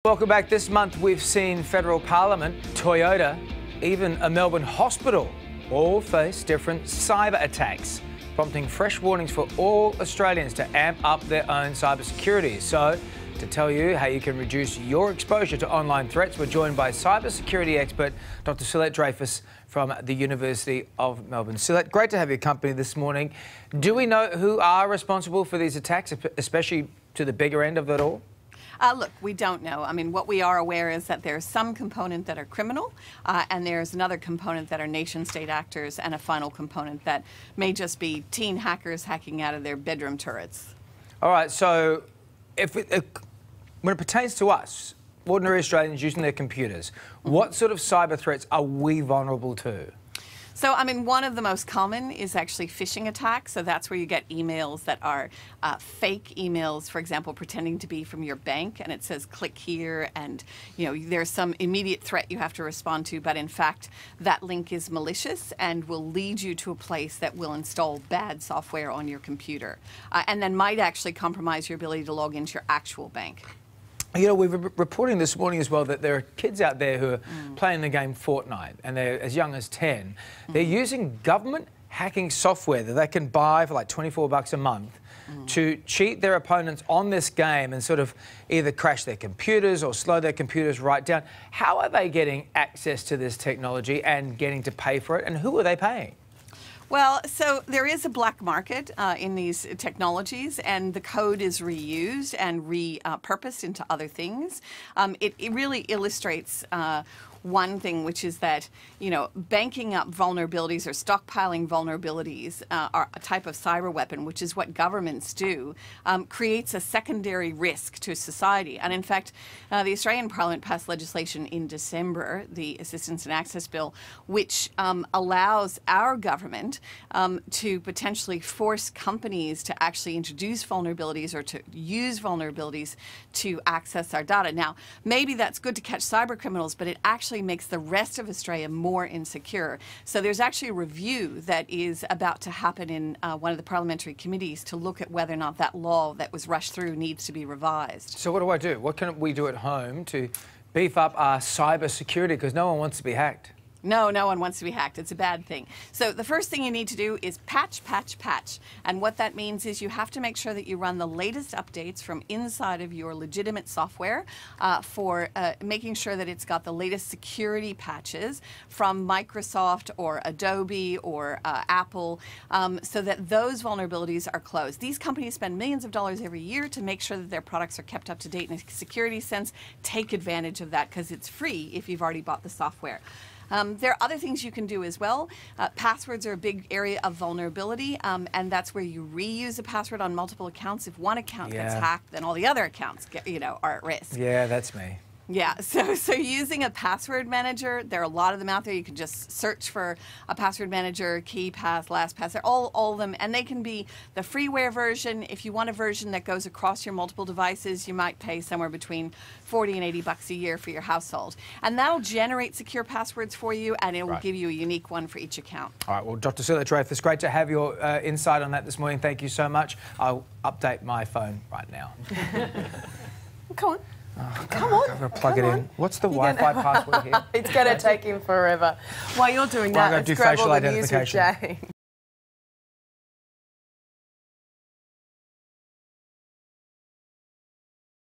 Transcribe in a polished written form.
Welcome back. This month we've seen Federal Parliament, Toyota, even a Melbourne hospital all face different cyber attacks, prompting fresh warnings for all Australians to amp up their own cybersecurity. So, to tell you how you can reduce your exposure to online threats, we're joined by cybersecurity expert Dr. Colette Dreyfus from the University of Melbourne. Colette, great to have your company this morning. Do we know who are responsible for these attacks, especially to the bigger end of it all? Look, we don't know. I mean, what we are aware is that there's some component that are criminal, and there's another component that are nation-state actors, and a final component that may just be teen hackers hacking out of their bedroom turrets. All right, so when it pertains to us, ordinary Australians using their computers, what sort of cyber threats are we vulnerable to? So, I mean, one of the most common is actually phishing attacks. So that's where you get emails that are fake emails, for example, pretending to be from your bank, and it says click here, and there's some immediate threat you have to respond to, but in fact that link is malicious and will lead you to a place that will install bad software on your computer, and then might actually compromise your ability to log into your actual bank. We were reporting this morning as well that there are kids out there who are playing the game Fortnite, and they're as young as 10. They're using government hacking software that they can buy for like $24 a month to cheat their opponents on this game and sort of either crash their computers or slow their computers right down. How are they getting access to this technology and getting to pay for it, and who are they paying? Well, so there is a black market in these technologies, and the code is reused and repurposed into other things. It really illustrates one thing, which is that, banking up vulnerabilities or stockpiling vulnerabilities are a type of cyber weapon, which is what governments do, creates a secondary risk to society. And in fact, the Australian Parliament passed legislation in December, the Assistance and Access Bill, which allows our government to potentially force companies to actually introduce vulnerabilities or to use vulnerabilities to access our data. Now, maybe that's good to catch cyber criminals, but it actually makes the rest of Australia more insecure. So there's actually a review that is about to happen in one of the parliamentary committees to look at whether or not that law that was rushed through needs to be revised. So what do I do? What can we do at home to beef up our cyber security? Because no one wants to be hacked. No one wants to be hacked. It's a bad thing. So the first thing you need to do is patch, patch, patch. And what that means is you have to make sure that you run the latest updates from inside of your legitimate software for making sure that it's got the latest security patches from Microsoft or Adobe or Apple, so that those vulnerabilities are closed. These companies spend millions of dollars every year to make sure that their products are kept up to date in a security sense. Take advantage of that because it's free if you've already bought the software. There are other things you can do as well. Passwords are a big area of vulnerability, and that's where you reuse a password on multiple accounts. If one account gets hacked, then all the other accounts are at risk. Yeah, that's me. Yeah, so using a password manager, there are a lot of them out there. You can just search for a password manager, KeePass, LastPass, they're all of them, and they can be the freeware version. If you want a version that goes across your multiple devices, you might pay somewhere between $40 and $80 a year for your household. And that'll generate secure passwords for you, and it will give you a unique one for each account. All right, well, Dr. Colette Dreyfus, great to have your insight on that this morning. Thank you so much. I'll update my phone right now. Come on. Come on. I'm going to plug it in. What's the Wi-Fi password here? It's going to take him forever. While you're doing that, let's grab all the news with Jane.